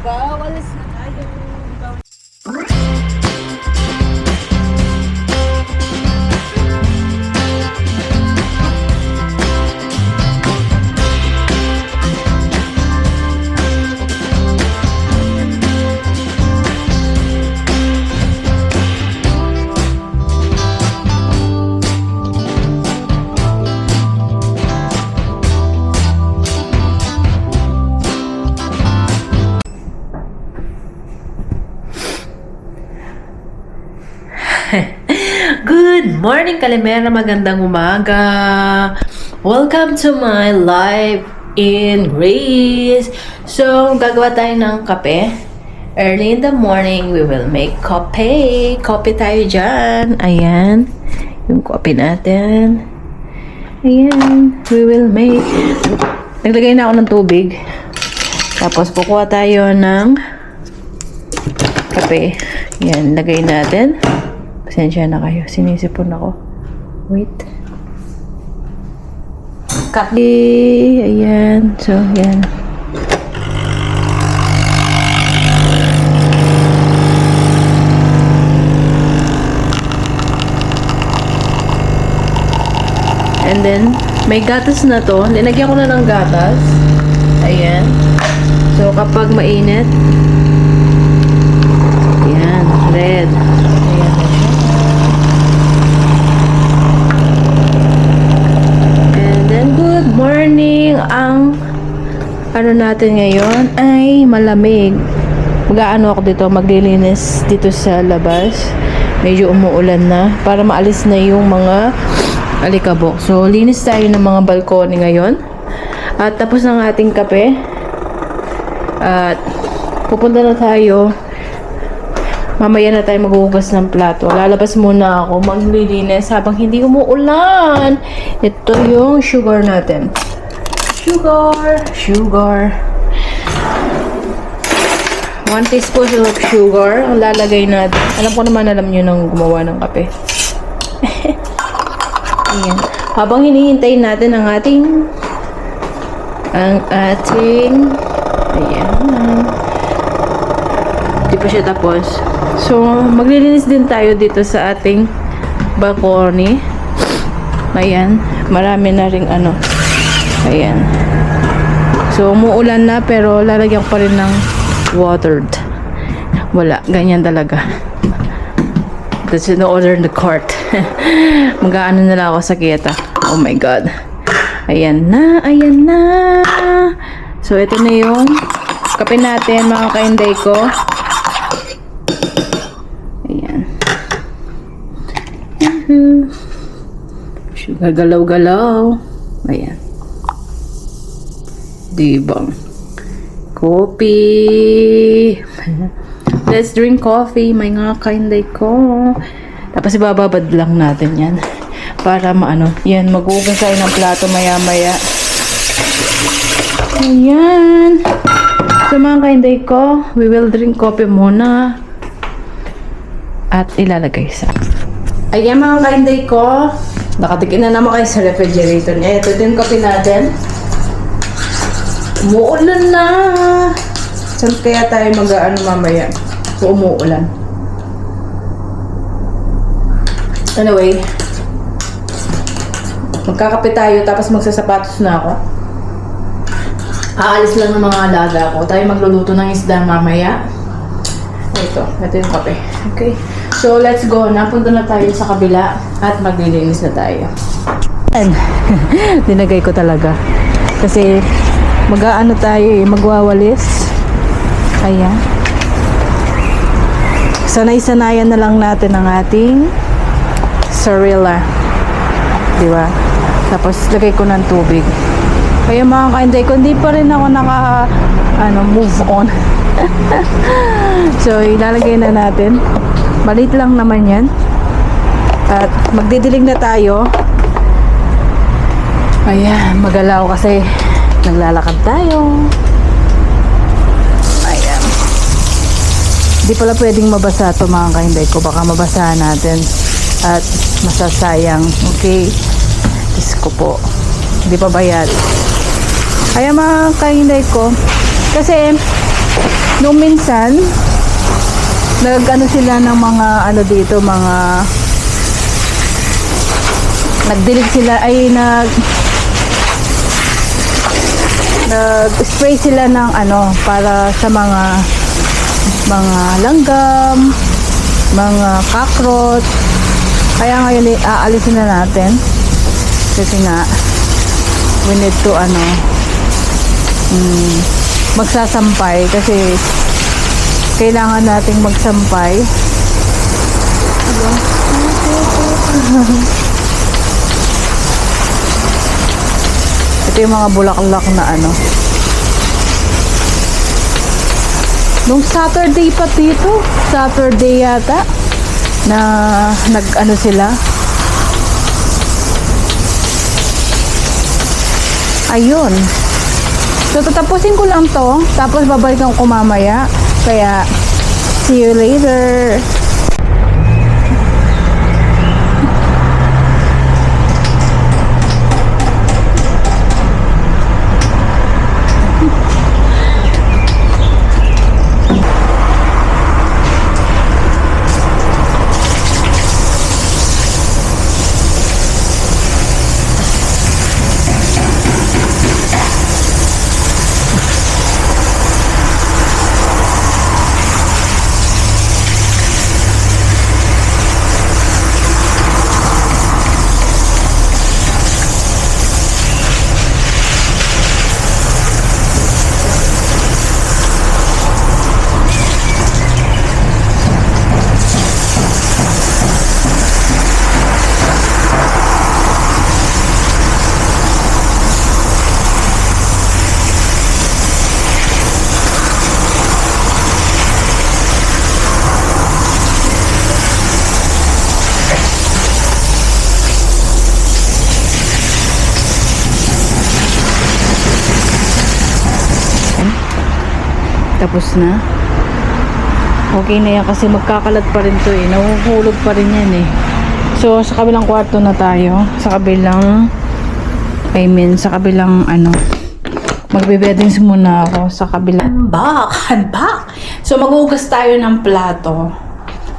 go. Alis na tayo. Good morning, Kalimera. Magandang umaga. Welcome to my life in Greece. So, gagawa tayo ng kape. Early in the morning, we will make kape. Kape tayo dyan. Ayan. Yung kape natin. Ayan. We will make... Naglagay na ako ng tubig. Tapos, kukuha tayo ng kape. Ayan. Lagay natin. Pasensya na kayo. Sinisipon ako. Wait. Kape. Ayan. So, ayan. And then, may gatas na to. Linagyan ko na ng gatas. Ayan. So, kapag mainit, ayan. Red. Ayan. Morning, ang ano natin ngayon ay malamig. Mag-aano ako dito, maglilinis dito sa labas. Medyo umuulan na para maalis na yung mga alikabok. So, linis tayo ng mga balkone ngayon. At tapos ng ating kape. At pupunta na tayo. Mamaya na tayo maghuhugas ng plato. Lalabas muna ako maglilinis habang hindi umuulan. Ito yung sugar natin. Sugar. 1 teaspoon of sugar ang lalagay natin. Alam ko naman, alam nyo nang gumawa ng kape. Ayan. Habang hinihintay natin ang ating ayan. Hindi pa siya tapos. So, maglilinis din tayo dito sa ating balcony. Ayan. Marami na ring ano. Ayan. So, umuulan na pero lalagyan ko pa rin ng watered. Wala. Ganyan talaga. That's in order in the cart. Mag-aano na lang ako sa kita. Oh my God. Ayan na. Ayan na. So, ito na yung kape natin, mga kainday ko. Sugar, galaw-galaw. Ayan. Diba? Coffee. Let's drink coffee. May nga kainday ko. Tapos ibababad lang natin yan. Para maano. Yan, maghugas tayo ng plato maya-maya. Ayan. So mga kainday ko, we will drink coffee muna. At ilalagay sa... Ayan mga kainday ko, nakatikin na naman kayo sa refrigerator niya. Ito din kape natin. Umuulan na. Saan kaya tayo mag-ano mamaya? So, umuulan. Anyway, magkakape tayo tapos magsasapatos na ako. Aalis lang ng mga alaga ko. Tayo magluluto ng isda mamaya. Ito yung kape. Okay. So, let's go. Napunta na tayo sa kabila at maglilinis na tayo. Dinagay ko talaga. Kasi, mag-aano tayo magwawalis. Ayan. Sanay-sanayan na lang natin ang ating sarila. Diba? Tapos, lagay ko ng tubig. Kaya mga kainday ko, hindi pa rin ako move on. So, ilalagay na natin. Malit lang naman yan. At magdidilig na tayo. Ayan, magalaw kasi naglalakad tayo. Ayan. Hindi pala pwedeng mabasa ito mga kainday ko. Baka mabasahan natin. At masasayang. Okay. Diyos ko po. Hindi pa bayad. Ayan mga kainday ko. Kasi Nung minsan, nag-ano sila ng mga ano dito, mga nag-delete sila, ay nag-spray sila ng ano, para sa mga langgam, mga cockroach. Kaya ngayon aalisin na natin. Kasi nga, we need to magsasampay kasi kailangan nating magsampay. Ito yung mga bulaklak na ano. Nung Saturday pa dito, Saturday yata, na nag-ano sila. Ayun. So, tatapusin ko lang to. Tapos, babalikan ko mamaya. Kaya, see you later. Tapos na. Okay na yan kasi magkakalat pa rin to eh. Nahuhulog pa rin yan eh. So, sa kabilang kwarto na tayo. Sa kabilang ano. Magbe-beddings muna ako sa kabilang. Handbag! So, maghugas tayo ng plato.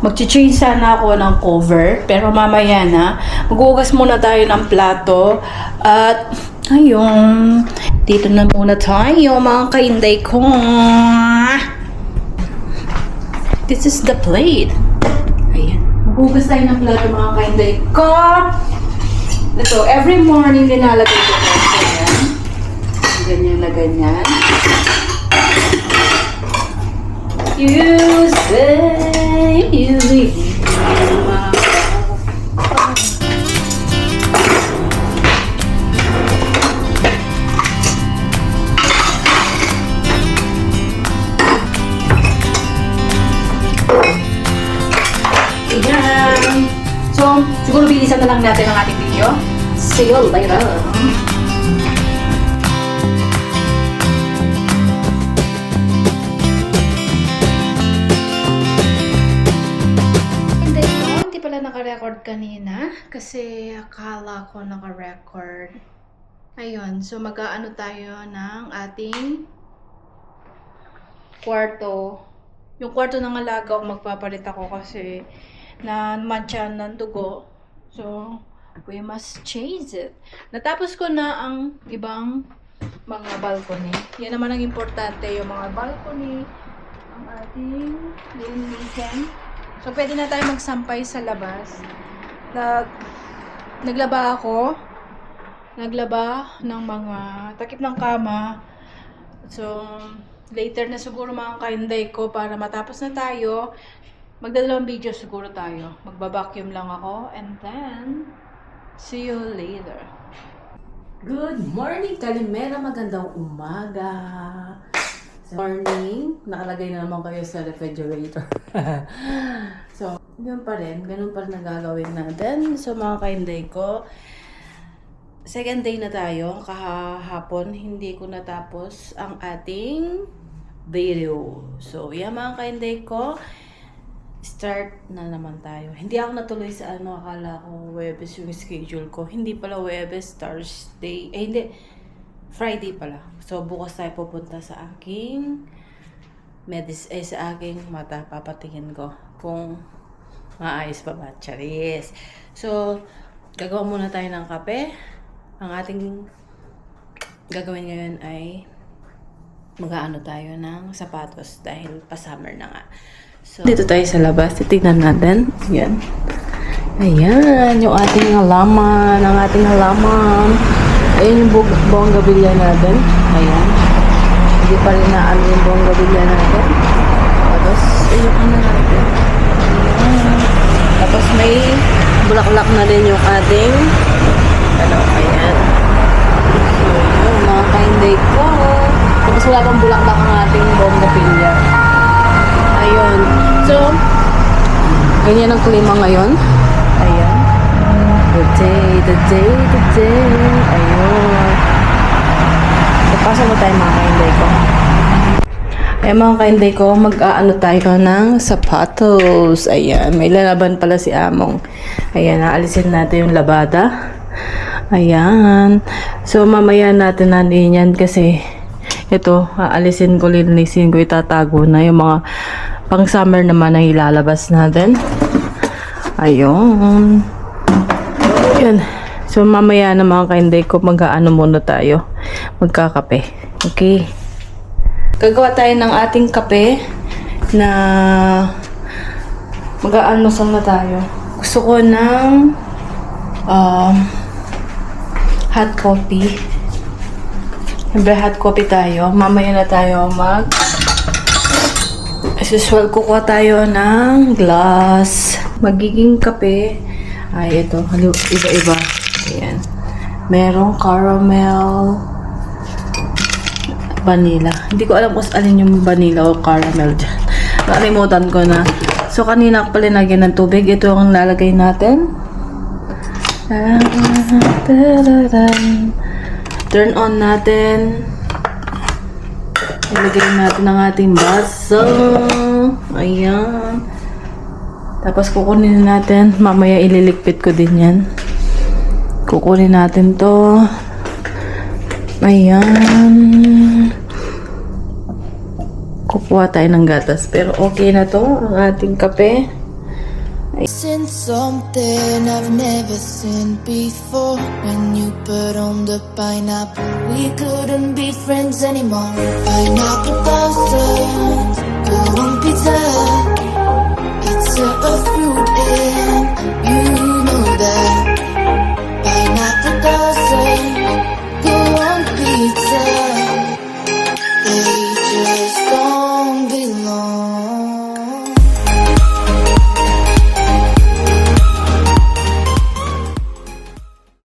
Mag-change sana ako ng cover. Pero mamaya na. Maghugas muna tayo ng plato. At, ayun. Dito na muna tayo, mga kainday ko. This is the plate. Ayan. Maghugas tayo ng plato, mga kainday ko. Ito, every morning nilalagay ko ito. Ayan. Ganyan na ganyan. You say you leave. So, siguro bilisan na lang natin ang ating video. See you later! Hindi pala naka-record kanina kasi akala ko naka-record. Ayun, so mag-aano tayo ng ating kwarto. Yung kwarto ng alaga ko magpapalit ako kasi na matcha ng dugo. So, we must change it. Natapos ko na ang ibang mga balcony. Yan naman ang importante, yung mga balcony, ang ating linisin. So, pwede na tayo magsampay sa labas. Naglaba ako. Naglaba ng mga takip ng kama. So, later na siguro mga kainday ko para matapos na tayo. Magdadalawang video siguro tayo. Magbabacuum lang ako. And then, see you later. Good morning, Kalimera. Magandang umaga. Morning. Nakalagay na naman kayo sa refrigerator. So, yun pa rin. Ganun pa rin nagagawin natin. So, mga kainday ko, second day na tayo. Kahapon, hindi ko natapos ang ating video. So, yan mga kainday ko. Start na naman tayo. Hindi ako natuloy sa ano, akala ko Webes yung schedule ko. Hindi pala Webes, Thursday. Hindi. Friday pala. So, bukas tayo pupunta sa aking sa aking mata, papatingin ko kung maayos pa ba. Charis. So, gagawa muna tayo ng kape. Ang ating gagawin ngayon ay mag-aano tayo ng sapatos dahil pa-summer na nga. So, dito tayo sa labas. Titignan natin. Ayan. Ayan, yung ating halaman. Ang ating halaman. Ayan yung bonggabilya natin. Ayan. Hindi pa rin naano yung bonggabilya natin. Tapos, ayun ano natin. Ayan. Tapos may bulaklak na din yung ating ayan. So, yun, mga kainday ko. Tapos wala pang bulaklak ang ating bonggabilya. Ayun. So, ganyan ang klima ngayon. Ayan. The day. Ayun. So, pasok mo tayo mga kainday ko. Ay mga kainday ko, mag-aano tayo ng sapatos. Ayan. May lalaban pala si Among. Ayan. Aalisin natin yung labada. Ayan. So, mamaya natin nanin yan kasi ito, aalisin ko, lilinisin ko, itatago na yung mga pang summer naman na ilalabas natin. Ayun. Yun. So, mamaya na mga kainday ko, mag-aano muna tayo. Magkakape. Okay. Gagawa tayo ng ating kape na mag-aano na tayo. Gusto ko ng hot coffee. Siyempre, hot coffee tayo. Mamaya na tayo as usual, kukuha tayo ng glass. Magiging kape ay ito, iba-iba. Ayan. Merong caramel, vanilla. Hindi ko alam kung alin yung vanilla o caramel dyan. Nakalimutan ko na. So, kanina ko pala lagyan ng tubig. Ito ang lalagay natin. Turn on natin. Ilagay natin ang ating baso. Ayan. Tapos kukunin natin. Mamaya ililikpit ko din yan. Kukunin natin to. Ayan. Kukuha tayo ng gatas. Pero okay na to. Ang ating kape. Seen something I've never seen before. When you put on the pineapple, we couldn't be friends anymore. Pineapple buzz,